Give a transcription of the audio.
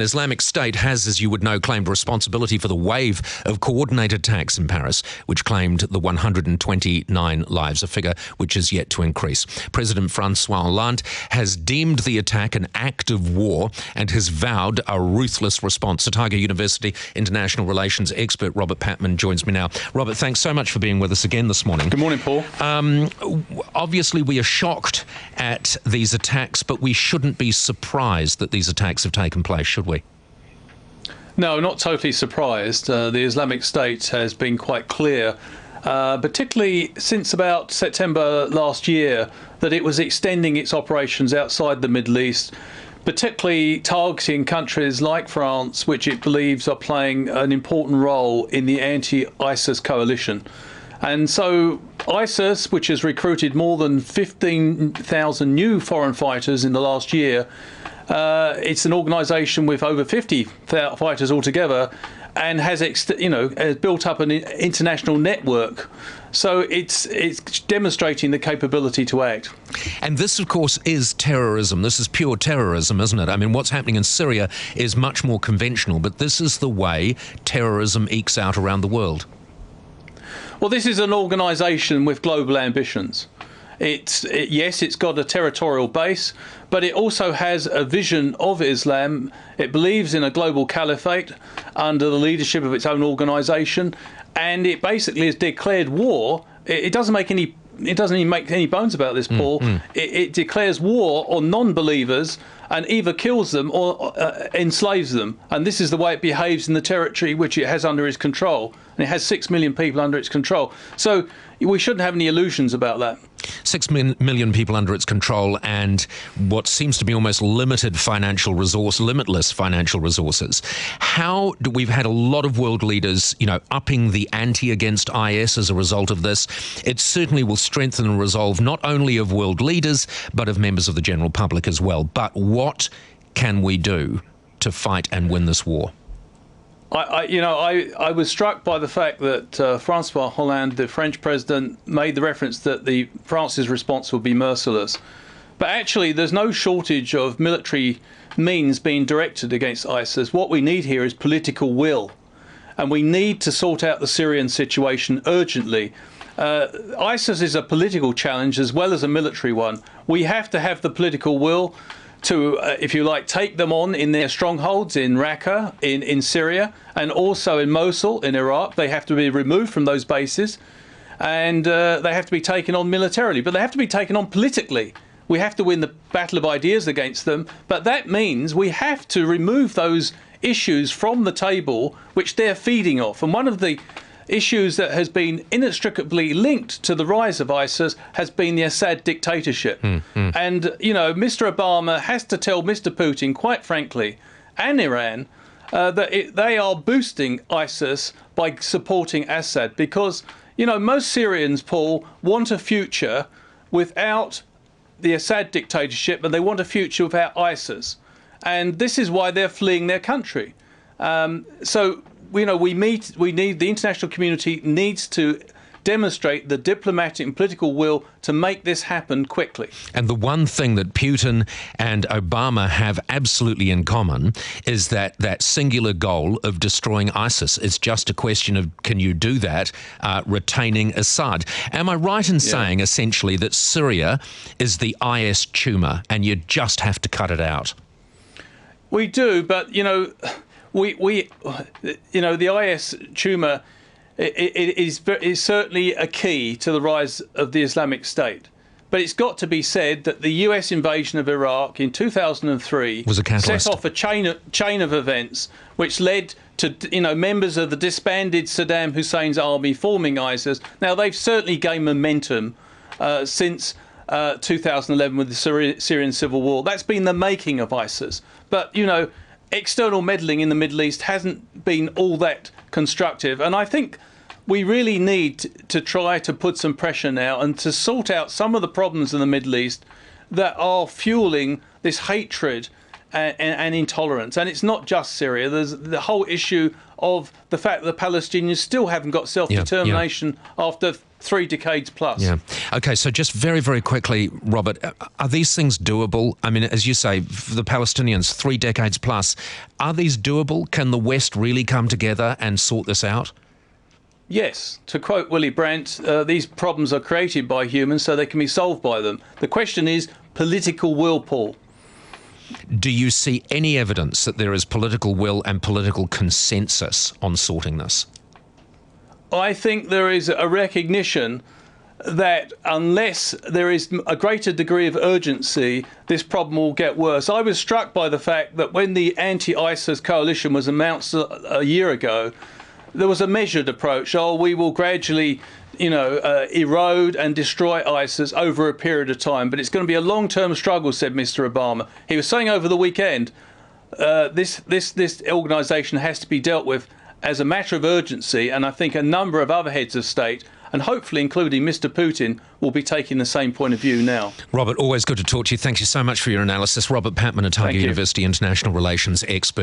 Islamic State has, as you would know, claimed responsibility for the wave of coordinated attacks in Paris, which claimed the 129 lives, a figure which is yet to increase. President Francois Hollande has deemed the attack an act of war and has vowed a ruthless response. Otago University international relations expert Robert Patman joins me now. Robert, thanks so much for being with us again this morning. Good morning, Paul. Obviously, we are shocked at these attacks, but we shouldn't be surprised that these attacks have taken place, should we? No, not totally surprised. The Islamic State has been quite clear, particularly since about September last year, that it was extending its operations outside the Middle East, particularly targeting countries like France, which it believes are playing an important role in the anti-ISIS coalition. And so ISIS, which has recruited more than 15,000 new foreign fighters in the last year, it's an organisation with over 50 fighters altogether, and has built up an international network. So it's demonstrating the capability to act. And this, of course, is terrorism. This is pure terrorism, isn't it? I mean, what's happening in Syria is much more conventional, but this is the way terrorism ekes out around the world. Well, this is an organisation with global ambitions. Yes, it's got a territorial base, but it also has a vision of Islam. It believes in a global caliphate under the leadership of its own organisation, and it basically has declared war. It doesn't even make any bones about this, Paul. It declares war on non-believers and either kills them or enslaves them. And this is the way it behaves in the territory which it has under its control. And it has 6 million people under its control. So we shouldn't have any illusions about that. 6 million people under its control, and what seems to be almost limitless financial resources. How do we've had a lot of world leaders, upping the ante against IS as a result of this? It certainly will strengthen the resolve not only of world leaders, but of members of the general public as well. But what can we do to fight and win this war? I was struck by the fact that Francois Hollande, the French president, made the reference that France's response would be merciless. But actually, there's no shortage of military means being directed against ISIS. What we need here is political will. And we need to sort out the Syrian situation urgently. ISIS is a political challenge as well as a military one. We have to have the political will to, if you like, take them on in their strongholds in Raqqa, in Syria, and also in Mosul, in Iraq. They have to be removed from those bases, and they have to be taken on militarily, but they have to be taken on politically. We have to win the battle of ideas against them, but that means we have to remove those issues from the table which they're feeding off. And one of the issues that has been inextricably linked to the rise of ISIS has been the Assad dictatorship. And, Mr. Obama has to tell Mr. Putin, quite frankly, and Iran, that they are boosting ISIS by supporting Assad because, most Syrians, Paul, want a future without the Assad dictatorship, and they want a future without ISIS. And this is why they're fleeing their country. The international community needs to demonstrate the diplomatic and political will to make this happen quickly. And the one thing that Putin and Obama have absolutely in common is that singular goal of destroying ISIS. It's just a question of, can you do that, retaining Assad? Am I right in saying, essentially, that Syria is the IS tumor and you just have to cut it out? We do, but, the IS tumor is certainly a key to the rise of the Islamic State. But it's got to be said that the US invasion of Iraq in 2003 was a catalyst. Set off a chain of events which led to members of the disbanded Saddam Hussein's army forming ISIS. Now, they've certainly gained momentum since 2011 with the Syrian civil war. That's been the making of ISIS. But, external meddling in the Middle East hasn't been all that constructive. And I think we really need to try to put some pressure now and to sort out some of the problems in the Middle East that are fueling this hatred and intolerance. And it's not just Syria. There's the whole issue of the fact that the Palestinians still haven't got self-determination after 3 decades plus. Yeah. Okay, so just very, very quickly, Robert, are these things doable? I mean, as you say, for the Palestinians, 3 decades plus, are these doable? Can the West really come together and sort this out? Yes. To quote Willy Brandt, these problems are created by humans so they can be solved by them. The question is political will, Paul. Do you see any evidence that there is political will and political consensus on sorting this? I think there is a recognition that unless there is a greater degree of urgency, this problem will get worse. I was struck by the fact that when the anti-ISIS coalition was announced a year ago, there was a measured approach. Oh, we will gradually, erode and destroy ISIS over a period of time. But it's going to be a long-term struggle, said Mr. Obama. He was saying over the weekend, this organisation has to be dealt with as a matter of urgency. And I think a number of other heads of state, and hopefully including Mr. Putin, will be taking the same point of view now. Robert, always good to talk to you. Thank you so much for your analysis. Robert Patman, Otago University International Relations expert.